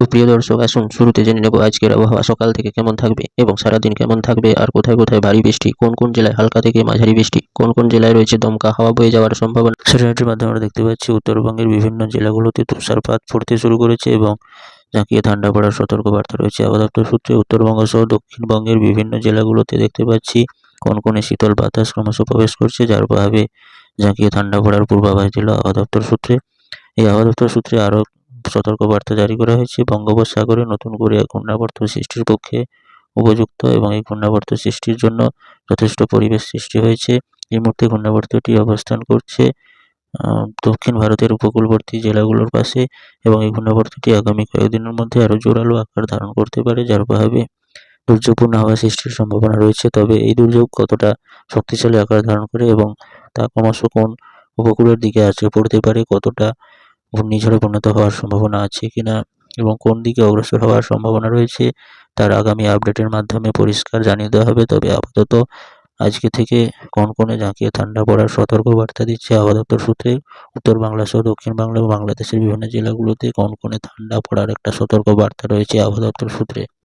তো প্রিয় দর্শক, আসুন শুরুতে জেনে নেব আজকের আবহাওয়া সকাল থেকে কেমন থাকবে এবং সারাদিন কেমন থাকবে, আর কোথায় কোথায় ভারী বৃষ্টি, কোন কোন জেলায় হালকা থেকে মাঝারি বৃষ্টি, কোন কোন জেলায় রয়েছে দমকা হাওয়া বয়ে যাওয়ার সম্ভাবনা। স্যাটেলাইটের মাধ্যমে আমরা দেখতে পাচ্ছি উত্তরবঙ্গের বিভিন্ন জেলাগুলোতে তুষারপাত পড়তে শুরু করেছে এবং জাঁকিয়ে ঠান্ডা পড়ার সতর্কবার্তা রয়েছে আবহাওয়া দপ্তর সূত্রে। উত্তরবঙ্গ সহ দক্ষিণবঙ্গের বিভিন্ন জেলাগুলোতে দেখতে পাচ্ছি কনকনে শীতল বাতাস ক্রমশ প্রবেশ করছে, যার প্রভাবে জাঁকিয়ে ঠান্ডা পড়ার পূর্বাভাস দিল আবহাওয়া দপ্তর সূত্রে। এই আবহাওয়া দপ্তর সূত্রে আরও সতর্কবার্তা জারি করা হয়েছে। বঙ্গোপসাগরে নতুন করে ঘূর্ণাবর্ত সৃষ্টির পক্ষে উপযুক্ত এবং এই ঘূর্ণাবর্ত সৃষ্টির জন্য যথেষ্ট পরিবেশ সৃষ্টি হয়েছে। এই মুহূর্তে ঘূর্ণাবর্তটি অবস্থান করছে দক্ষিণ ভারতের উপকূলবর্তী জেলাগুলোর পাশে এবং এই ঘূর্ণাবর্তটি আগামী কয়েকদিনের মধ্যে আরও জোরালো আকার ধারণ করতে পারে, যার প্রভাবে দুর্যোগপূর্ণ হাওয়া সৃষ্টির সম্ভাবনা রয়েছে। তবে এই দুর্যোগ কতটা শক্তিশালী আকার ধারণ করে এবং তা ক্রমশ কোন উপকূলের দিকে আছড়ে পড়তে পারে, কতটা ঘূর্ণিঝড়ে পরিণত হওয়ার সম্ভাবনা আছে কিনা এবং কোন দিকে অগ্রসর হওয়ার সম্ভাবনা রয়েছে, তার আগামী আপডেটের মাধ্যমে পরিষ্কার জানিয়ে দেওয়া হবে। তবে আপাতত আজকে থেকে কনকনে জাঁকিয়ে ঠান্ডা পড়ার সতর্কবার্তা দিচ্ছে আবহাওয়া দপ্তর সূত্রে। উত্তর বাংলা সহ দক্ষিণ বাংলা ও বাংলাদেশের বিভিন্ন জেলাগুলোতে কনকনে ঠান্ডা পড়ার একটা সতর্কবার্তা রয়েছে আবহাওয়া দপ্তর সূত্রে।